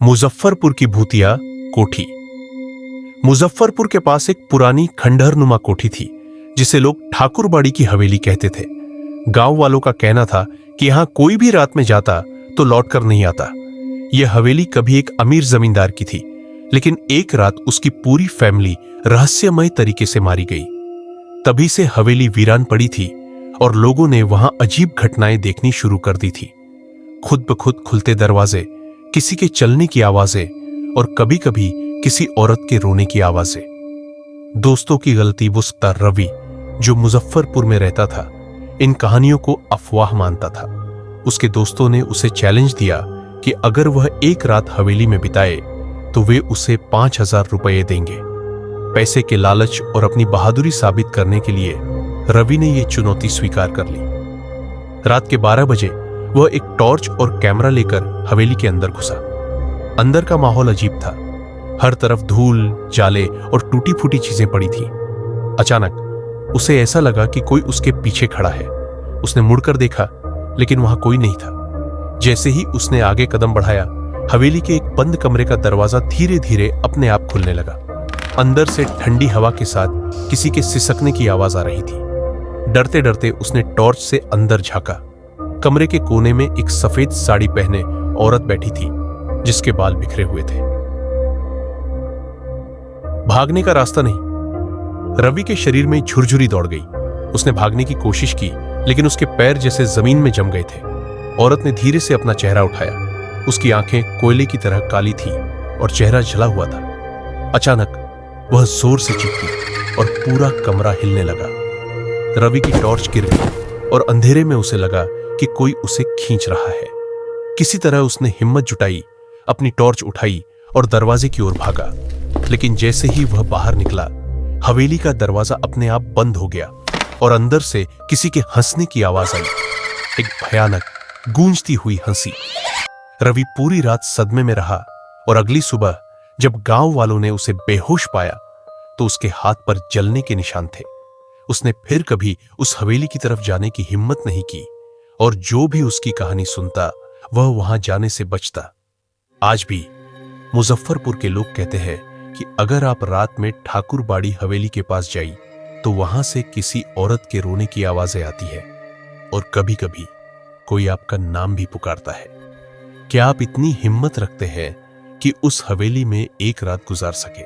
मुजफ्फरपुर की भूतिया कोठी। मुजफ्फरपुर के पास एक पुरानी खंडहरनुमा कोठी थी जिसे लोग ठाकुरबाड़ी की हवेली कहते थे। गांव वालों का कहना था कि यहां कोई भी रात में जाता तो लौटकर नहीं आता। यह हवेली कभी एक अमीर जमींदार की थी, लेकिन एक रात उसकी पूरी फैमिली रहस्यमय तरीके से मारी गई। तभी से हवेली वीरान पड़ी थी और लोगों ने वहां अजीब घटनाएं देखनी शुरू कर दी थी। खुद ब खुद खुलते दरवाजे, किसी के चलने की आवाजें और कभी कभी किसी औरत के रोने की आवाजें। दोस्तों की गलती बुस्ता रवि, जो मुजफ्फरपुर में रहता था, इन कहानियों को अफवाह मानता था। उसके दोस्तों ने उसे चैलेंज दिया कि अगर वह एक रात हवेली में बिताए तो वे उसे 5,000 रुपये देंगे। पैसे के लालच और अपनी बहादुरी साबित करने के लिए रवि ने यह चुनौती स्वीकार कर ली। रात के 12 बजे वह एक टॉर्च और कैमरा लेकर हवेली के अंदर घुसा। अंदर का माहौल अजीब था। हर तरफ धूल, जाले और टूटी फूटी चीजें पड़ी थी। अचानक उसे ऐसा लगा कि कोई उसके पीछे खड़ा है। उसने मुड़कर देखा, लेकिन वहां कोई नहीं था। जैसे ही उसने आगे कदम बढ़ाया, हवेली के एक बंद कमरे का दरवाजा धीरे धीरे अपने आप खुलने लगा। अंदर से ठंडी हवा के साथ किसी के सिसकने की आवाज आ रही थी। डरते डरते उसने टॉर्च से अंदर झांका। कमरे के कोने में एक सफेद साड़ी पहने औरत बैठी थी, जिसके बाल बिखरे हुए थे। भागने का रास्ता नहीं। रवि के शरीर में झुरझुरी दौड़ गई। उसने भागने की कोशिश की, लेकिन उसके पैर जैसे जमीन में जम गए थे। औरत ने धीरे से अपना चेहरा उठाया। उसकी आंखें कोयले की तरह काली थी और चेहरा जला हुआ था। अचानक वह जोर से चीखी और पूरा कमरा हिलने लगा। रवि की टॉर्च गिर गई और अंधेरे में उसे लगा कि कोई उसे खींच रहा है। किसी तरह उसने हिम्मत जुटाई, अपनी टॉर्च उठाई और दरवाजे की ओर भागा। लेकिन जैसे ही वह बाहर निकला, हवेली का दरवाजा अपने आप बंद हो गया और अंदर से किसी के हंसने की आवाज आई। एक भयानक गूंजती हुई हंसी। रवि पूरी रात सदमे में रहा और अगली सुबह जब गांव वालों ने उसे बेहोश पाया तो उसके हाथ पर जलने के निशान थे। उसने फिर कभी उस हवेली की तरफ जाने की हिम्मत नहीं की और जो भी उसकी कहानी सुनता वह वहां जाने से बचता। आज भी मुजफ्फरपुर के लोग कहते हैं कि अगर आप रात में ठाकुरबाड़ी हवेली के पास जाइए तो वहां से किसी औरत के रोने की आवाजें आती है और कभी कभी कोई आपका नाम भी पुकारता है। क्या आप इतनी हिम्मत रखते हैं कि उस हवेली में एक रात गुजार सके?